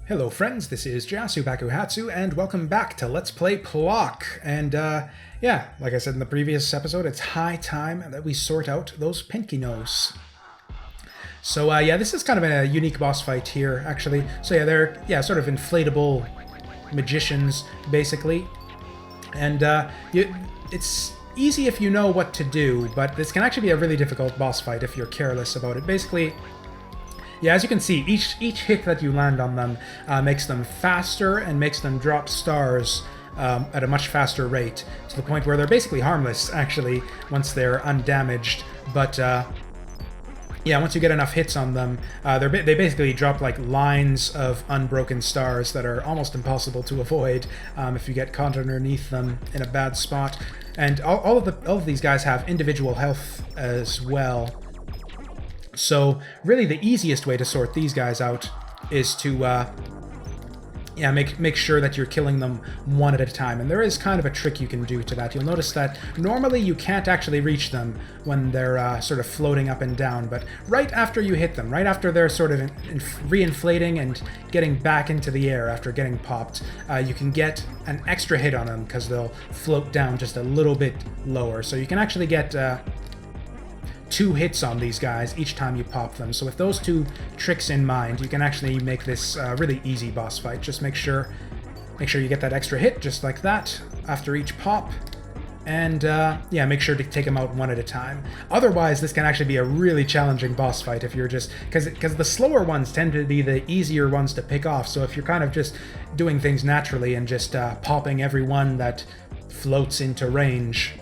Hello friends, this is Jasu Bakuhatsu, and welcome back to Let's Play Plok. And yeah, like I said in the previous episode, it's high time that we sort out those Pinkinos. So yeah, this is kind of a unique boss fight here, actually. So yeah, they're sort of inflatable magicians, basically. And it's easy if you know what to do, but this can actually be a really difficult boss fight if you're careless about it. Basically, yeah, as you can see, each hit that you land on them makes them faster and makes them drop stars at a much faster rate, to the point where they're basically harmless, actually, once they're undamaged. But yeah, once you get enough hits on them, they basically drop like lines of unbroken stars that are almost impossible to avoid if you get caught underneath them in a bad spot. And all of these guys have individual health as well. So really the easiest way to sort these guys out is to make sure that you're killing them one at a time. And there is kind of a trick you can do to that. You'll notice that normally you can't actually reach them when they're sort of floating up and down, but right after you hit them, right after they're sort of reinflating and getting back into the air after getting popped, you can get an extra hit on them because they'll float down just a little bit lower. So you can actually get 2 hits on these guys each time you pop them. So with those 2 tricks in mind, you can actually make this really easy boss fight. Just make sure you get that extra hit just like that after each pop, and yeah, make sure to take them out one at a time. Otherwise, this can actually be a really challenging boss fight if you're just because the slower ones tend to be the easier ones to pick off. So if you're kind of just doing things naturally and just popping every one that floats into range,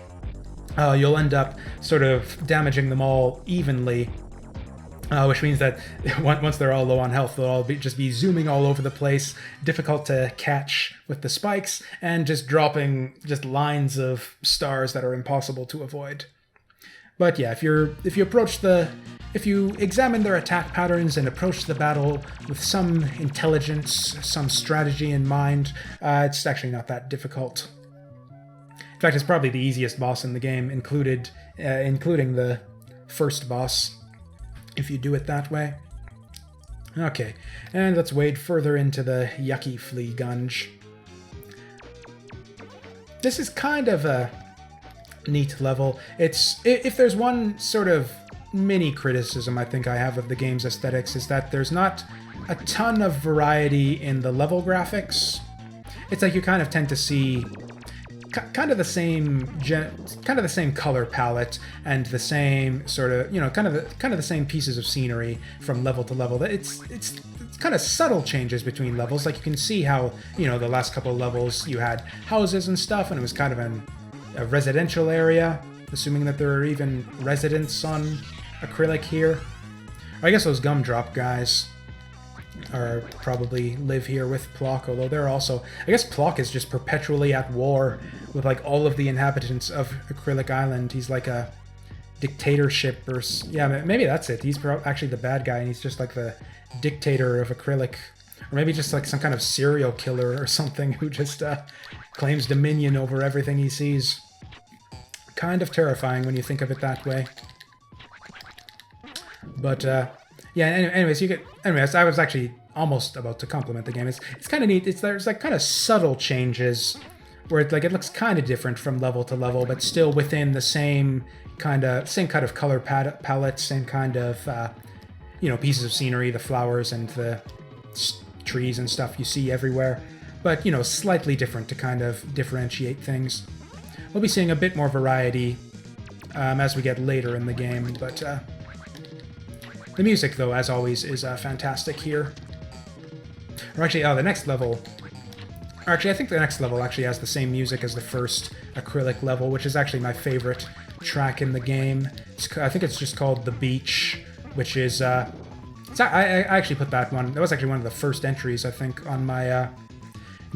you'll end up sort of damaging them all evenly, which means that once they're all low on health, they'll all just be zooming all over the place, difficult to catch with the spikes, and just dropping just lines of stars that are impossible to avoid. But yeah, if you examine their attack patterns and approach the battle with some intelligence, some strategy in mind, it's actually not that difficult. In fact, it's probably the easiest boss in the game, including the first boss, if you do it that way. Okay, and let's wade further into the yucky flea gunge. This is kind of a neat level. If there's one sort of mini criticism I think I have of the game's aesthetics, is that there's not a ton of variety in the level graphics. It's like you kind of tend to see kind of the same color palette and the same sort of, kind of the same pieces of scenery from level to level. It's kind of subtle changes between levels. Like you can see how, the last couple of levels you had houses and stuff, and it was kind of a residential area, assuming that there are even residents on Akrillic here. Or I guess those gumdrop guys probably live here with Plok, although they're also, I guess Plok is just perpetually at war with like all of the inhabitants of Akrillic Island. He's like a dictatorship, or yeah, maybe that's it. He's actually the bad guy, and he's just like the dictator of Akrillic, or maybe just like some kind of serial killer or something who just claims dominion over everything he sees. Kind of terrifying when you think of it that way. But yeah, anyways, I was actually almost about to compliment the game. It's kind of neat. There's like kind of subtle changes where it looks kind of different from level to level, but still within the same kind of color palette, same kind of pieces of scenery, the flowers and the trees and stuff you see everywhere, but slightly different to kind of differentiate things. We'll be seeing a bit more variety as we get later in the game, but the music, though, as always, is fantastic here. Or actually, the next level... Or actually, I think the next level actually has the same music as the first Akrillic level, which is actually my favorite track in the game. I think it's just called The Beach, which is... I actually put that one... That was actually one of the first entries, I think, on my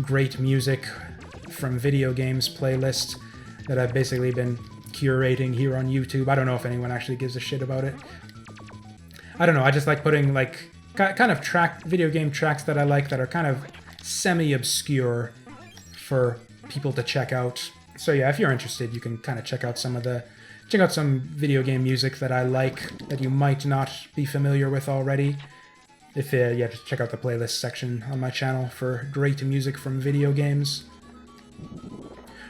Great Music from Video Games playlist that I've basically been curating here on YouTube. I don't know if anyone actually gives a shit about it. I don't know, I just like putting like kind of video game tracks that I like that are kind of semi-obscure for people to check out. So yeah, if you're interested, you can kind of check out some video game music that I like that you might not be familiar with already. If yeah, just check out the playlist section on my channel for great music from video games.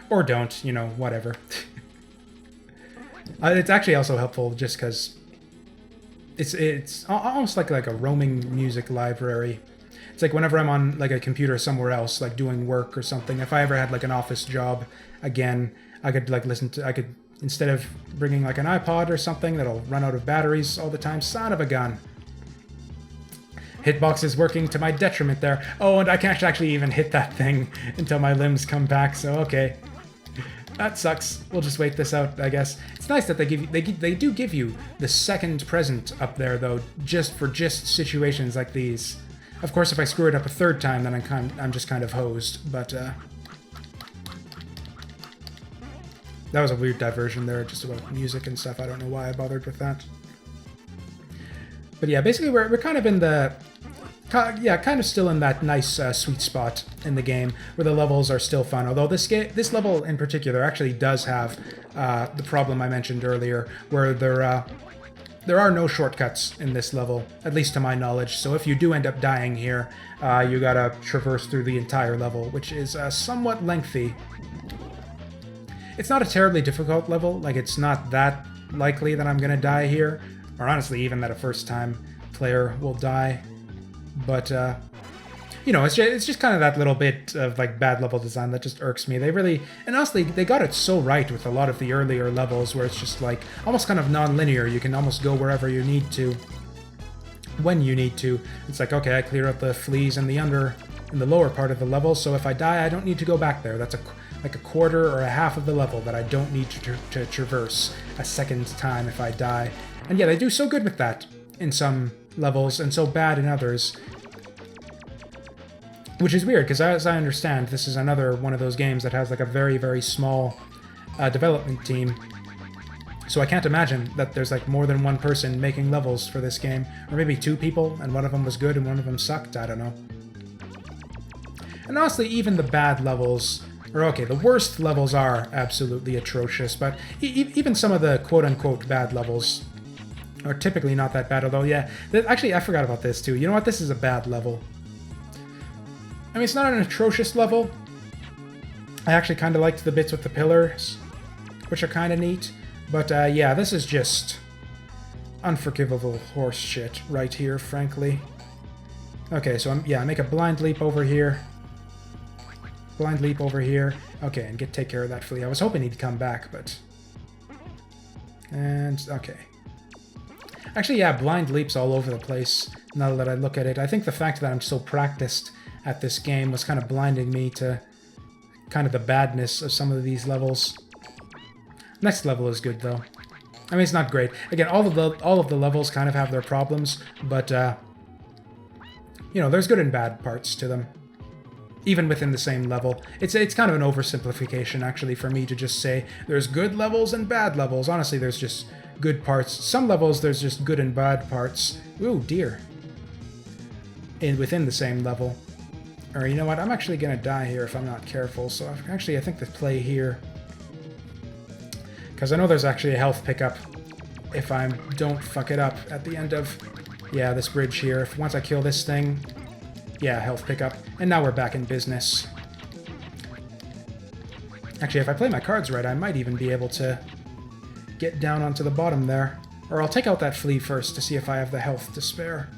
Or don't, you know, whatever. It's actually also helpful just because it's almost like a roaming music library. It's like whenever I'm on like a computer somewhere else, like doing work or something, if I ever had like an office job, again, I could like instead of bringing like an iPod or something that'll run out of batteries all the time, son of a gun. Hitbox is working to my detriment there. Oh, and I can't actually even hit that thing until my limbs come back, so okay. That sucks. We'll just wait this out, I guess. It's nice that they do give you the second present up there, though, just for situations like these. Of course, if I screw it up a third time, then I'm just kind of hosed. But that was a weird diversion there, just about music and stuff. I don't know why I bothered with that. But yeah, basically we're kind of in the kind of still in that nice sweet spot in the game where the levels are still fun. Although this level in particular actually does have the problem I mentioned earlier, where there are no shortcuts in this level, at least to my knowledge. So if you do end up dying here, you gotta traverse through the entire level, which is somewhat lengthy. It's not a terribly difficult level. Like, it's not that likely that I'm gonna die here, or honestly, even that a first-time player will die. But, you know, it's just kind of that little bit of, like, bad level design that just irks me. They really... And honestly, they got it so right with a lot of the earlier levels where it's just, like, almost kind of non-linear. You can almost go wherever you need to, when you need to. It's like, okay, I clear out the fleas in the lower part of the level, so if I die, I don't need to go back there. That's like a quarter or a half of the level that I don't need to traverse a second time if I die. And yeah, they do so good with that in some levels and so bad in others. Which is weird, because as I understand, this is another one of those games that has like a very, very small development team. So I can't imagine that there's like more than one person making levels for this game. Or maybe two people, and one of them was good and one of them sucked, I don't know. And honestly, even the bad levels... Or okay, the worst levels are absolutely atrocious, but even some of the quote-unquote bad levels are typically not that bad, although yeah, actually I forgot about this too. You know what, this is a bad level. I mean, it's not an atrocious level. I actually kind of liked the bits with the pillars, which are kind of neat, but yeah, this is just unforgivable horse shit right here, frankly. Okay, so I make a blind leap over here. Blind leap over here. Okay, and take care of that flea. I was hoping he'd come back, but... And, okay. Actually, yeah, blind leaps all over the place, now that I look at it. I think the fact that I'm so practiced at this game was kind of blinding me to kind of the badness of some of these levels. Next level is good, though. I mean, it's not great. Again, all of the levels kind of have their problems, but, you know, there's good and bad parts to them. Even within the same level. It's kind of an oversimplification, actually, for me to just say there's good levels and bad levels. Honestly, there's just good parts. Some levels, there's just good and bad parts. Ooh, dear. Within the same level. Or, you know what? I'm actually going to die here if I'm not careful. So, actually, I think the play here... Because I know there's actually a health pickup if I don't fuck it up at the end of... Yeah, this bridge here. Once I kill this thing... Yeah, health pickup. And now we're back in business. Actually, if I play my cards right, I might even be able to get down onto the bottom there. Or I'll take out that flea first to see if I have the health to spare.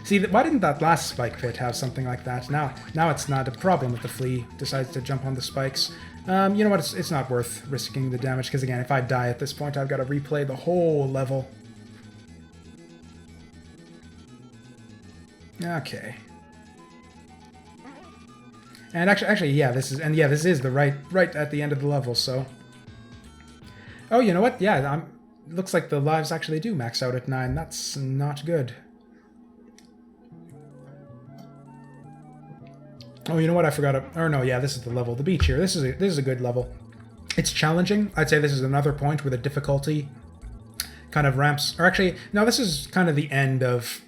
See, why didn't that last spike pit have something like that? Now it's not a problem if the flea decides to jump on the spikes. You know what? It's not worth risking the damage, because again, if I die at this point, I've got to replay the whole level. Okay. And actually, yeah, this is the right at the end of the level, so... Oh, you know what? Yeah, looks like the lives actually do max out at 9. That's not good. Oh, you know what? I forgot. Or no, yeah, this is the level. The beach here. This is a good level. It's challenging. I'd say this is another point where the difficulty kind of ramps. Or actually, no, this is kind of the end of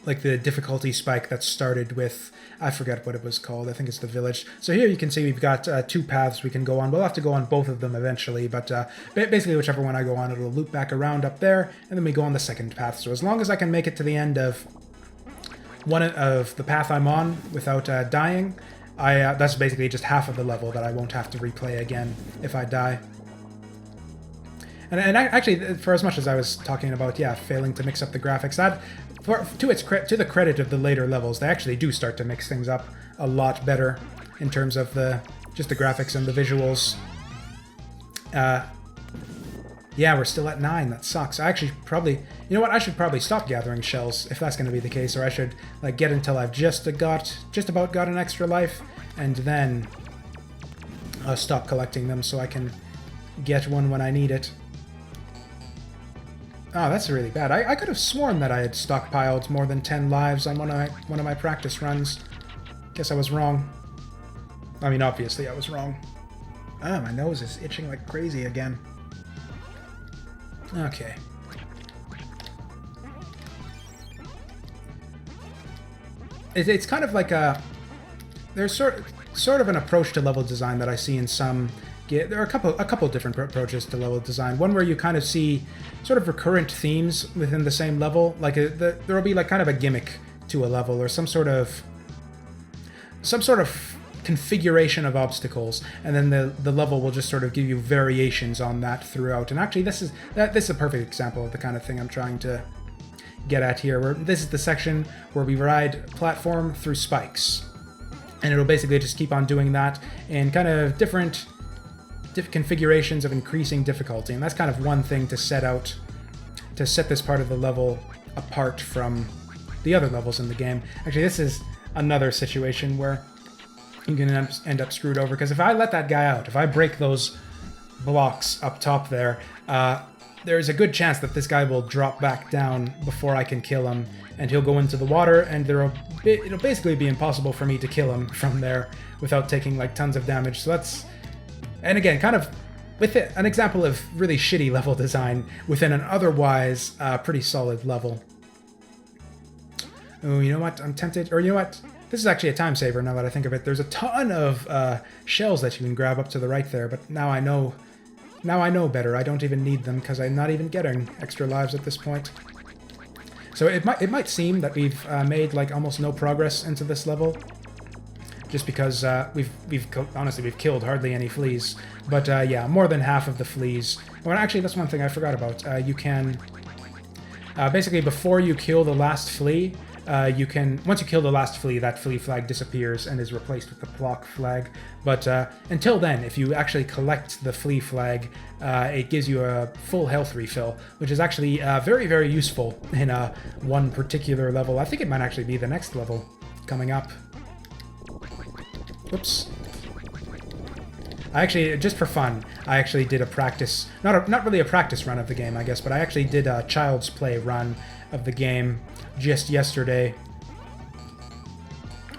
like the difficulty spike that started with, I forget what it was called. I think it's the village. So here you can see we've got 2 paths we can go on. We'll have to go on both of them eventually, but basically whichever one I go on, it'll loop back around up there, and then we go on the second path. So as long as I can make it to the end of one of the path I'm on without dying, that's basically just half of the level that I won't have to replay again if I die. And actually, for as much as I was talking about, yeah, failing to mix up the graphics, that to the credit of the later levels, they actually do start to mix things up a lot better in terms of just the graphics and the visuals. Yeah, we're still at 9. That sucks. I actually probably... You know what? I should probably stop gathering shells if that's going to be the case, or I should like get until I've just about got an extra life, and then stop collecting them so I can get one when I need it. Oh, that's really bad. I could have sworn that I had stockpiled more than 10 lives on one of my practice runs. Guess I was wrong. I mean, obviously I was wrong. Ah, my nose is itching like crazy again. Okay. It's kind of like there's sort of an approach to level design that I see in some. There are a couple different approaches to level design. One where you kind of see sort of recurrent themes within the same level, like there will be like kind of a gimmick to a level or some sort of configuration of obstacles, and then the level will just sort of give you variations on that throughout. And actually, this is a perfect example of the kind of thing I'm trying to get at here. This is the section where we ride platform through spikes, and it'll basically just keep on doing that in kind of different configurations of increasing difficulty. And that's kind of one thing to set this part of the level apart from the other levels in the game. Actually, this is another situation where you're going to end up screwed over, because if I let that guy out, if I break those blocks up top there, there's a good chance that this guy will drop back down before I can kill him, and he'll go into the water, and it'll basically be impossible for me to kill him from there without taking like tons of damage. So that's, and again, kind of with an example of really shitty level design within an otherwise pretty solid level. Oh, you know what? I'm tempted, or you know what? This is actually a time saver now that I think of it. There's a ton of shells that you can grab up to the right there, but now I know better. I don't even need them because I'm not even getting extra lives at this point. So it might seem that we've made like almost no progress into this level, just because honestly we've killed hardly any fleas. But yeah, more than half of the fleas. Well, actually, that's one thing I forgot about. You can basically, before you kill the last flea, once you kill the last flea, that flea flag disappears and is replaced with the Plok flag. But until then, if you actually collect the flea flag, it gives you a full health refill, which is actually very, very useful in one particular level. I think it might actually be the next level coming up. Whoops. I actually, just for fun, I actually did a practice, not really a practice run of the game, I guess, but I actually did a Child's Play run of the game just yesterday,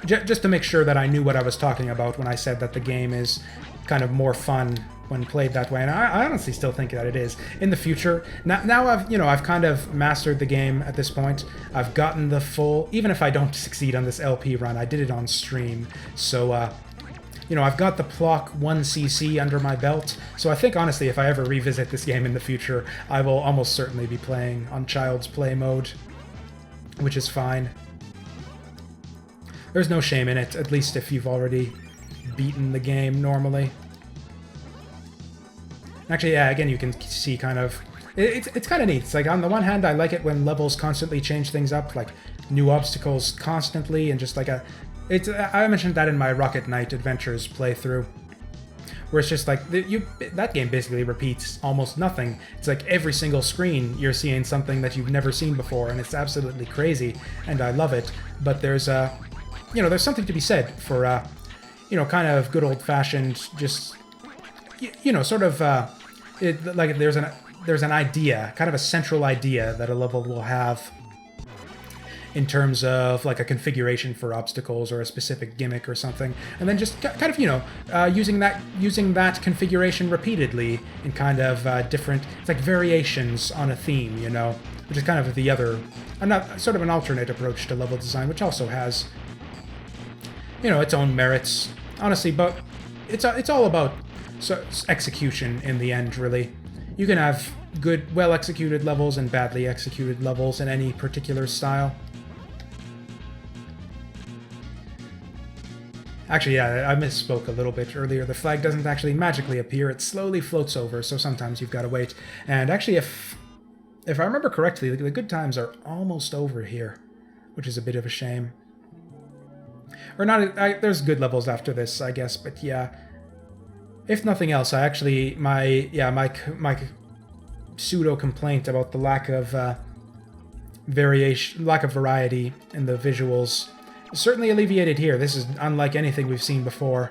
just to make sure that I knew what I was talking about when I said that the game is kind of more fun when played that way, and I honestly still think that it is. In the future, now I've kind of mastered the game at this point. I've gotten the full, even if I don't succeed on this LP run, I did it on stream, so I've got the Plok 1cc under my belt, so I think honestly if I ever revisit this game in the future, I will almost certainly be playing on Child's Play mode, which is fine. There's no shame in it, at least if you've already beaten the game normally. Actually, yeah, again, you can see kind of... It's kind of neat. It's like, on the one hand, I like it when levels constantly change things up, like new obstacles constantly, and just like I mentioned that in my Rocket Knight Adventures playthrough, where it's just like, that game basically repeats almost nothing. It's like every single screen you're seeing something that you've never seen before, and it's absolutely crazy, and I love it. But there's there's something to be said for, kind of good old-fashioned, just, sort of, like there's an idea, kind of a central idea that a level will have in terms of like a configuration for obstacles or a specific gimmick or something, and then just kind of using that configuration repeatedly in kind of different, it's like variations on a theme, which is kind of the other, sort of an alternate approach to level design, which also has its own merits, honestly. But it's all about execution in the end, really. You can have good, well-executed levels and badly executed levels in any particular style. Actually, yeah, I misspoke a little bit earlier. The flag doesn't actually magically appear. It slowly floats over, so sometimes you've got to wait. And actually, if I remember correctly, the good times are almost over here, which is a bit of a shame. Or not, there's good levels after this, I guess, but yeah. If nothing else, I actually, my pseudo-complaint about the lack of variety in the visuals certainly alleviated here. This is unlike anything we've seen before.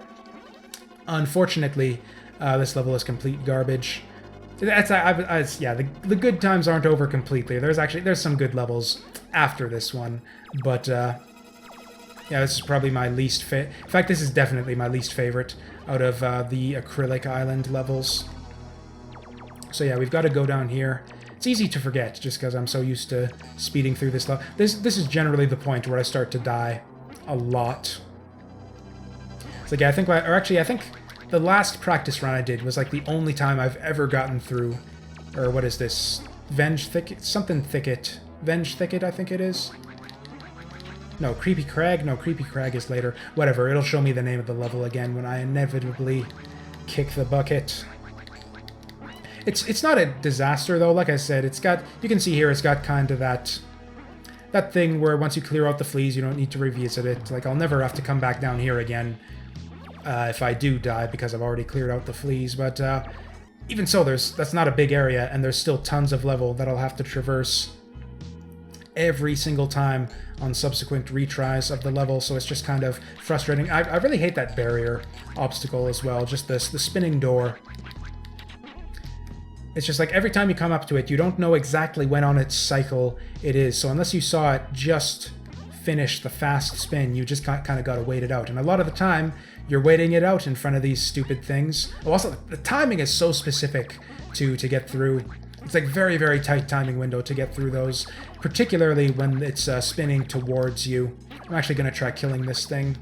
Unfortunately, this level is complete garbage. Yeah, the good times aren't over completely. There's some good levels after this one, but yeah, this is probably my least in fact, this is definitely my least favorite out of the Akrillic Island levels. So yeah, we've got to go down here. It's easy to forget, just because I'm so used to speeding through this level. This is generally the point where I start to die a lot. It's like, yeah, I think the last practice run I did was like the only time I've ever gotten through, or what is this? Venge Thicket? Something Thicket. Venge Thicket, I think it is. No, Creepy Crag? No, Creepy Crag is later. Whatever, it'll show me the name of the level again when I inevitably kick the bucket. It's not a disaster, though. Like I said, it's got... You can see here it's got kind of that thing where once you clear out the fleas, you don't need to revisit it. Like, I'll never have to come back down here again if I do die, because I've already cleared out the fleas. But even so, that's not a big area, and there's still tons of level that I'll have to traverse every single time on subsequent retries of the level, so it's just kind of frustrating. I really hate that barrier obstacle as well, just the spinning door. It's just like every time you come up to it, you don't know exactly when on its cycle it is. So unless you saw it just finish the fast spin, you just kind of got to wait it out. And a lot of the time, you're waiting it out in front of these stupid things. Oh, also, the timing is so specific to get through. It's like very, very tight timing window to get through those, particularly when it's spinning towards you. I'm actually going to try killing this thing.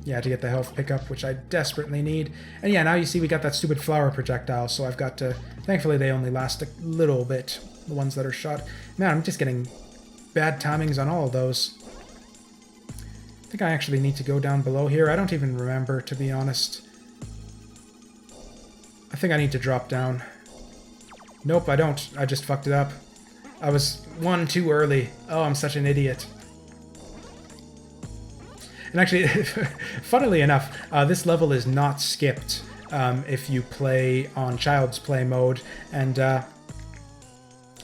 Yeah, to get the health pickup, which I desperately need. And yeah, now you see we got that stupid flower projectile, so I've got to... Thankfully, they only last a little bit, the ones that are shot. Man, I'm just getting bad timings on all of those. I think I actually need to go down below here. I don't even remember, to be honest. I think I need to drop down. Nope, I don't. I just fucked it up. I was one too early. Oh, I'm such an idiot. And actually, funnily enough, this level is not skipped if you play on Child's Play mode. And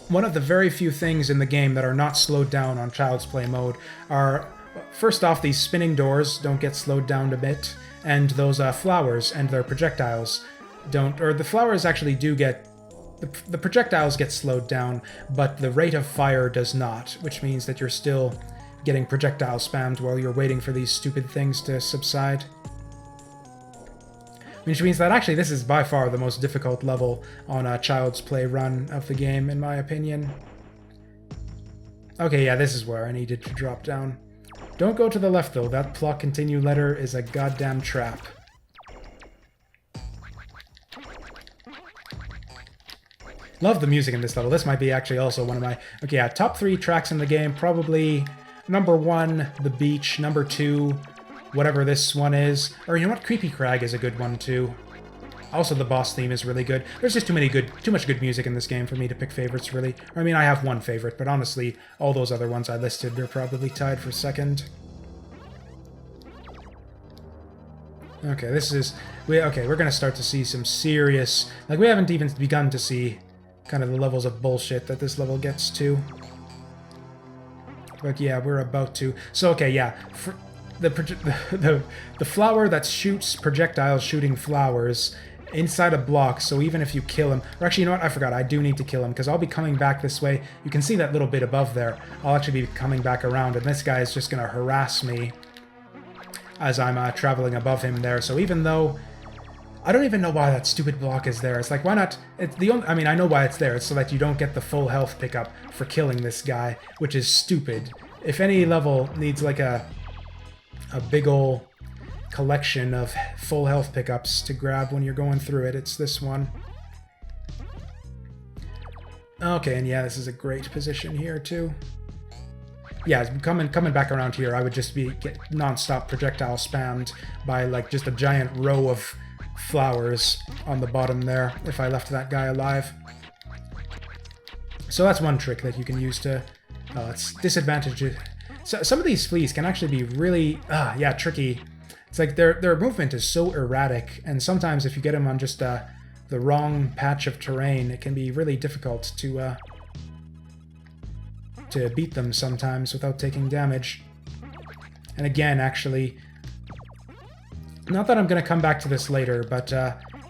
one of the very few things in the game that are not slowed down on Child's Play mode are, first off, these spinning doors don't get slowed down a bit, and those flowers and their projectiles don't, or the flowers actually do get, the projectiles get slowed down, but the rate of fire does not, which means that you're still getting projectile spammed while you're waiting for these stupid things to subside. Which means that actually this is by far the most difficult level on a Child's Play run of the game, in my opinion. Okay, yeah, this is where I needed to drop down. Don't go to the left, though. That Plok continue letter is a goddamn trap. Love the music in this level. This might be actually also one of my... Okay, yeah, top 3 tracks in the game. Probably number 1, The Beach. Number 2, whatever this one is. Or you know what? Creepy Crag is a good one, too. Also, the boss theme is really good. There's just too much good music in this game for me to pick favorites, really. I mean, I have one favorite, but honestly, all those other ones I listed, they're probably tied for second. Okay, this is... Okay, we're gonna start to see some serious... Like, we haven't even begun to see kind of the levels of bullshit that this level gets to. But yeah, we're about to. So, okay, yeah. The flower that shoots projectiles shooting flowers inside a block, so even if you kill him... Or actually, you know what? I forgot. I do need to kill him, because I'll be coming back this way. You can see that little bit above there. I'll actually be coming back around, and this guy is just going to harass me as I'm traveling above him there. So even though... I don't even know why that stupid block is there. It's like, why not... I mean, I know why it's there. It's so that you don't get the full health pickup for killing this guy, which is stupid. If any level needs, like, a big ol' collection of full health pickups to grab when you're going through it, it's this one. Okay, and yeah, this is a great position here, too. yeah, coming back around here, I would just get non-stop projectile spammed by like just a giant row of flowers on the bottom there if I left that guy alive. So that's one trick that you can use to it's disadvantage. So some of these fleas can actually be really yeah, tricky. It's like their movement is so erratic, and sometimes if you get them on just the wrong patch of terrain, it can be really difficult to beat them sometimes without taking damage. And again, actually, not that I'm going to come back to this later, but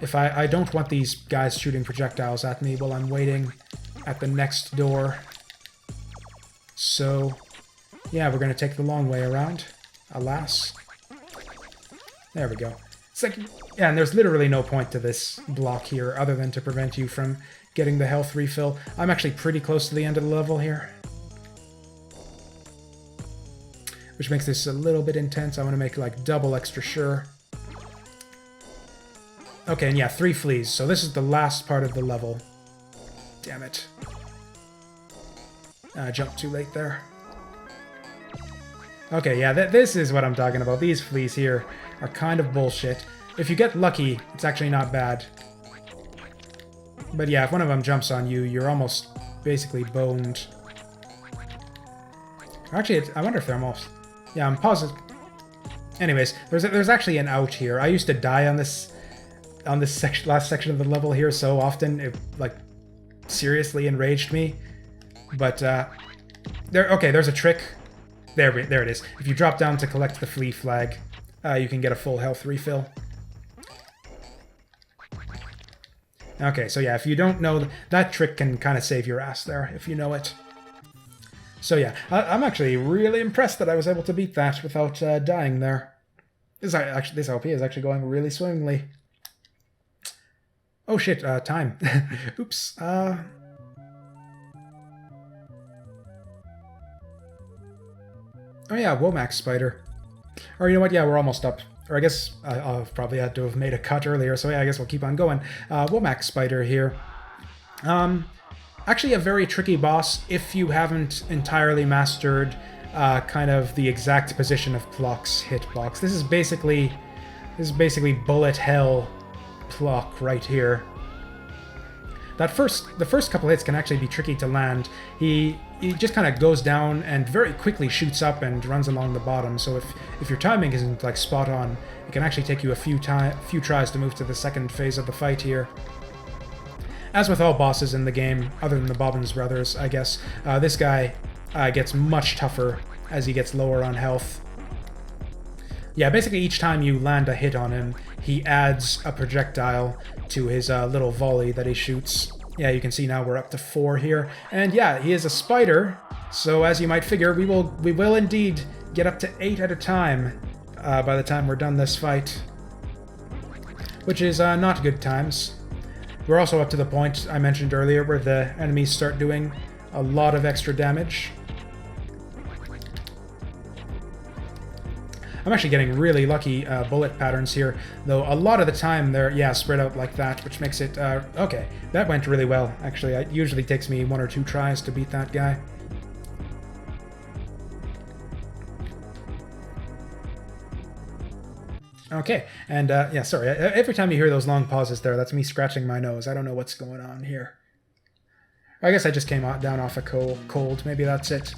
if I don't want these guys shooting projectiles at me while I'm waiting at the next door. So, yeah, we're going to take the long way around, alas. There we go. It's like, yeah, and there's literally no point to this block here other than to prevent you from getting the health refill. I'm actually pretty close to the end of the level here, which makes this a little bit intense. I want to make like double extra sure. Okay, and yeah, 3 fleas. So this is the last part of the level. Damn it. I jumped too late there. Okay, yeah, this is what I'm talking about. These fleas here are kind of bullshit. If you get lucky, it's actually not bad. But yeah, if one of them jumps on you, you're almost basically boned. Actually, I wonder if they're almost... Yeah, I'm positive. Anyways, there's actually an out here. I used to die on this last section of the level here so often, it like seriously enraged me. But there's a trick. There it is. If you drop down to collect the flea flag, you can get a full health refill. Okay, so yeah, if you don't know, that trick can kind of save your ass there, if you know it. So yeah, I'm actually really impressed that I was able to beat that without dying there. This LP is actually going really swimmingly. Oh shit, time. Oops. Oh yeah, Womack spider. Or you know what, yeah, we're almost up. Or I guess I'll probably had to have made a cut earlier, so yeah, I guess we'll keep on going. Womack spider here. Actually a very tricky boss if you haven't entirely mastered kind of the exact position of Plok's hitbox. This is basically bullet hell Plok right here. The first couple hits can actually be tricky to land. He just kind of goes down and very quickly shoots up and runs along the bottom. So if your timing isn't like spot on, it can actually take you a few tries to move to the second phase of the fight here. As with all bosses in the game, other than the Bobbins brothers, I guess, this guy gets much tougher as he gets lower on health. Yeah, basically each time you land a hit on him, he adds a projectile to his little volley that he shoots. Yeah, you can see now we're up to 4 here. And yeah, he is a spider, so as you might figure, we will indeed get up to 8 at a time by the time we're done this fight. Which is not good times. We're also up to the point I mentioned earlier where the enemies start doing a lot of extra damage. I'm actually getting really lucky bullet patterns here, though a lot of the time they're, yeah, spread out like that, which makes it, okay, that went really well, actually. It usually takes me 1 or 2 tries to beat that guy. Okay, and yeah, sorry, every time you hear those long pauses there, that's me scratching my nose. I don't know what's going on here. I guess I just came down off a cold, maybe that's it.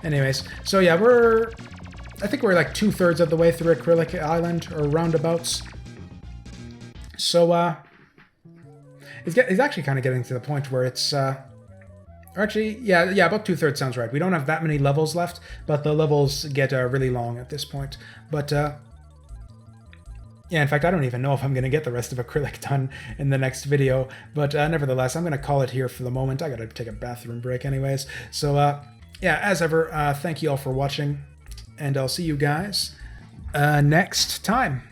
Anyways, so yeah, I think we're like 2/3 of the way through Akrillic Island, or roundabouts. So, it's actually kind of getting to the point where it's, actually, yeah, about 2/3 sounds right. We don't have that many levels left, but the levels get really long at this point. But, yeah, in fact, I don't even know if I'm going to get the rest of Akrillic done in the next video, but nevertheless, I'm going to call it here for the moment. I got to take a bathroom break anyways. So, yeah, as ever, thank you all for watching, and I'll see you guys next time.